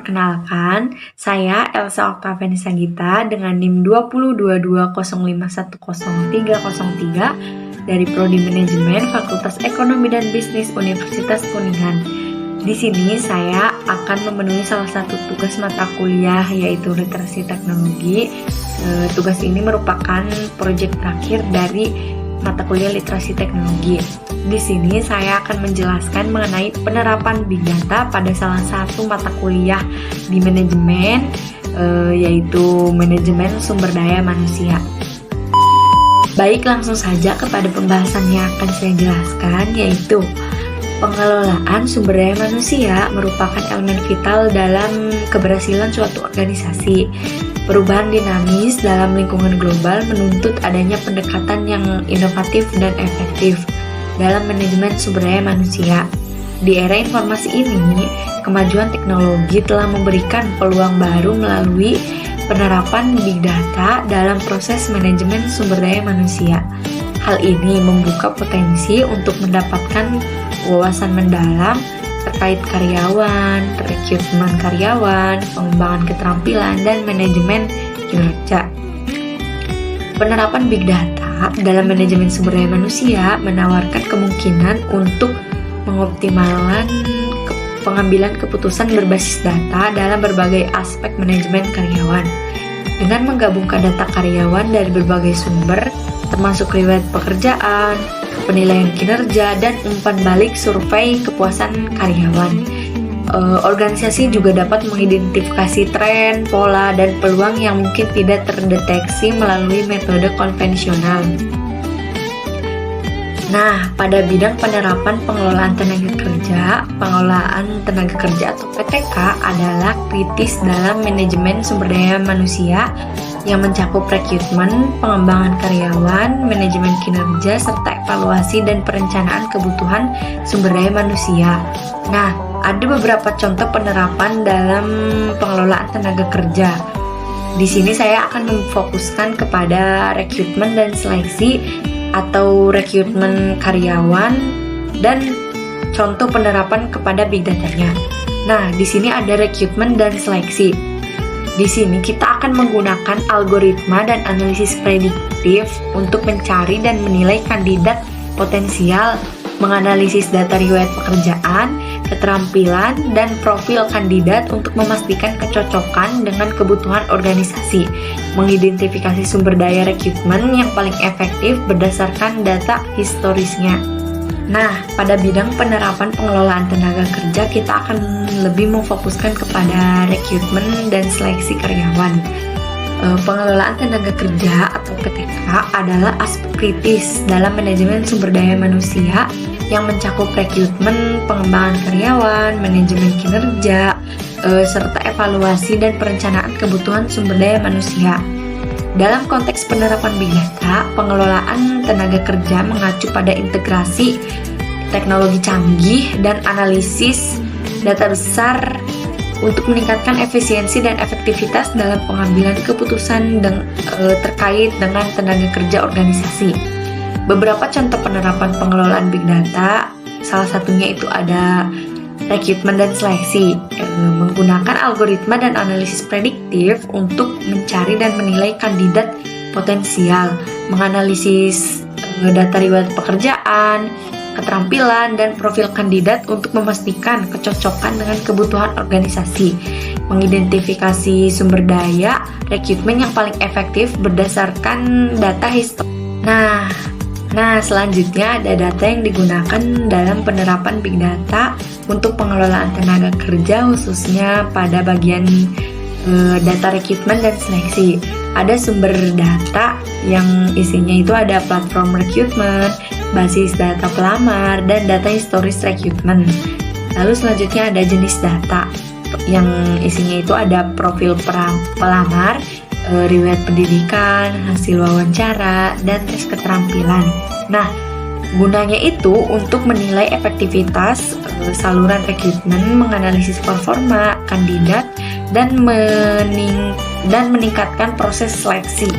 Perkenalkan, saya Elsa Oktaviani Sagita dengan NIM 20220510300303 dari Prodi Manajemen Fakultas Ekonomi dan Bisnis Universitas Kuningan. Di sini saya akan memenuhi salah satu tugas mata kuliah yaitu literasi teknologi. Tugas ini merupakan proyek terakhir dari mata kuliah literasi teknologi. Di sini saya akan menjelaskan mengenai penerapan Big Data pada salah satu mata kuliah di manajemen, yaitu manajemen sumber daya manusia. Baik, langsung saja kepada pembahasan yang akan saya jelaskan, yaitu pengelolaan sumber daya manusia merupakan elemen vital dalam keberhasilan suatu organisasi. Perubahan dinamis dalam lingkungan global menuntut adanya pendekatan yang inovatif dan efektif dalam manajemen sumber daya manusia. Di era informasi ini, kemajuan teknologi telah memberikan peluang baru melalui penerapan Big Data dalam proses manajemen sumber daya manusia. Hal ini membuka potensi untuk mendapatkan wawasan mendalam terkait karyawan, rekrutmen karyawan, pengembangan keterampilan, dan manajemen kinerja. Penerapan Big Data dalam manajemen sumber daya manusia menawarkan kemungkinan untuk mengoptimalkan pengambilan keputusan berbasis data dalam berbagai aspek manajemen karyawan. Dengan menggabungkan data karyawan dari berbagai sumber, termasuk riwayat pekerjaan, penilaian kinerja, dan umpan balik survei kepuasan karyawan. Organisasi juga dapat mengidentifikasi tren, pola, dan peluang yang mungkin tidak terdeteksi melalui metode konvensional. Nah, pada bidang penerapan pengelolaan tenaga kerja atau PTK adalah kritis dalam manajemen sumber daya manusia yang mencakup rekrutmen, pengembangan karyawan, manajemen kinerja, serta evaluasi dan perencanaan kebutuhan sumber daya manusia. Nah, ada beberapa contoh penerapan dalam pengelolaan tenaga kerja. Di sini saya akan memfokuskan kepada rekrutmen dan seleksi atau rekrutmen karyawan dan contoh penerapan kepada Big Data-nya. Nah, di sini ada rekrutmen dan seleksi. Di sini kita akan menggunakan algoritma dan analisis prediktif untuk mencari dan menilai kandidat potensial, menganalisis data riwayat pekerjaan, keterampilan, dan profil kandidat untuk memastikan kecocokan dengan kebutuhan organisasi, mengidentifikasi sumber daya rekrutmen yang paling efektif berdasarkan data historisnya. Nah, pada bidang penerapan pengelolaan tenaga kerja, kita akan lebih memfokuskan kepada rekrutmen dan seleksi karyawan. Pengelolaan tenaga kerja atau PTK adalah aspek kritis dalam manajemen sumber daya manusia yang mencakup rekrutmen, pengembangan karyawan, manajemen kinerja, serta evaluasi dan perencanaan kebutuhan sumber daya manusia. Dalam konteks penerapan Big Data, pengelolaan tenaga kerja mengacu pada integrasi teknologi canggih dan analisis data besar untuk meningkatkan efisiensi dan efektivitas dalam pengambilan keputusan terkait dengan tenaga kerja organisasi. Beberapa contoh penerapan pengelolaan Big Data, salah satunya itu ada rekrutmen dan seleksi, menggunakan algoritma dan analisis prediktif untuk mencari dan menilai kandidat potensial, menganalisis data riwayat pekerjaan, keterampilan, dan profil kandidat untuk memastikan kecocokan dengan kebutuhan organisasi, mengidentifikasi sumber daya rekrutmen yang paling efektif berdasarkan data historis. Nah, selanjutnya ada data yang digunakan dalam penerapan Big Data untuk pengelolaan tenaga kerja, khususnya pada bagian data rekrutmen dan seleksi. Ada sumber data yang isinya itu ada platform rekrutmen, basis data pelamar, dan data historis rekrutmen. Lalu selanjutnya ada jenis data yang isinya itu ada profil pelamar, riwayat pendidikan, hasil wawancara, dan tes keterampilan. Nah, gunanya itu untuk menilai efektivitas saluran rekrutmen, menganalisis performa kandidat, dan meningkatkan proses seleksi.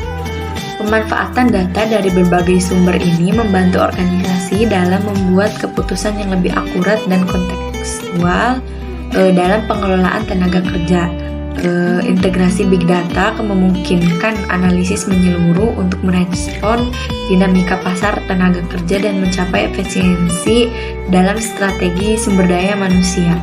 Pemanfaatan data dari berbagai sumber ini membantu organisasi dalam membuat keputusan yang lebih akurat dan kontekstual dalam pengelolaan tenaga kerja. Integrasi big data memungkinkan analisis menyeluruh untuk merespon dinamika pasar tenaga kerja dan mencapai efisiensi dalam strategi sumber daya manusia.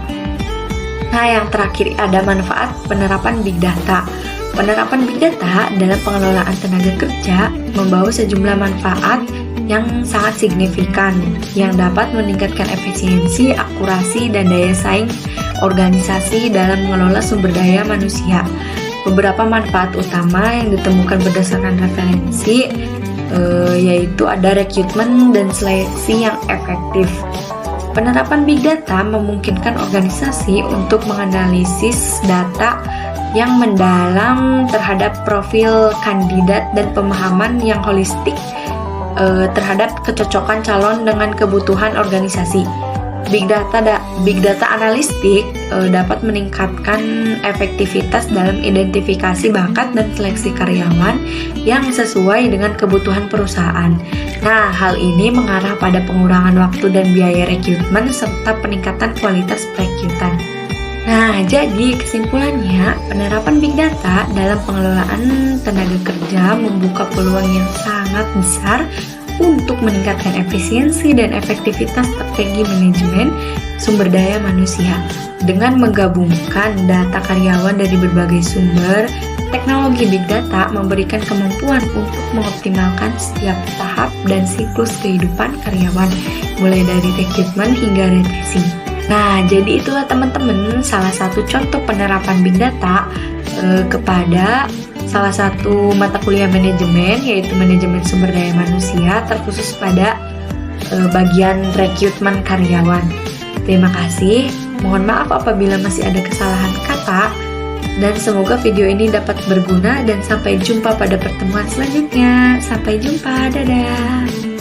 Nah, yang terakhir ada manfaat penerapan big data. Penerapan big data dalam pengelolaan tenaga kerja membawa sejumlah manfaat yang sangat signifikan yang dapat meningkatkan efisiensi, akurasi, dan daya saing organisasi dalam mengelola sumber daya manusia. Beberapa manfaat utama yang ditemukan berdasarkan referensi yaitu ada rekrutmen dan seleksi yang efektif. Penerapan big data memungkinkan organisasi untuk menganalisis data yang mendalam terhadap profil kandidat dan pemahaman yang holistik terhadap kecocokan calon dengan kebutuhan organisasi. Big data analistik dapat meningkatkan efektivitas dalam identifikasi bakat dan seleksi karyawan yang sesuai dengan kebutuhan perusahaan. Nah, hal ini mengarah pada pengurangan waktu dan biaya rekrutmen serta peningkatan kualitas perekrutan. Nah, jadi kesimpulannya, penerapan big data dalam pengelolaan tenaga kerja membuka peluang yang sangat besar untuk meningkatkan efisiensi dan efektivitas strategi manajemen sumber daya manusia. Dengan menggabungkan data karyawan dari berbagai sumber, teknologi big data memberikan kemampuan untuk mengoptimalkan setiap tahap dan siklus kehidupan karyawan, mulai dari rekrutmen hingga retensi. Nah, jadi itulah teman-teman salah satu contoh penerapan big data kepada salah satu mata kuliah manajemen, yaitu manajemen sumber daya manusia, terkhusus pada bagian rekrutmen karyawan. Terima kasih, mohon maaf apabila masih ada kesalahan kata, dan semoga video ini dapat berguna dan sampai jumpa pada pertemuan selanjutnya. Sampai jumpa, dadah.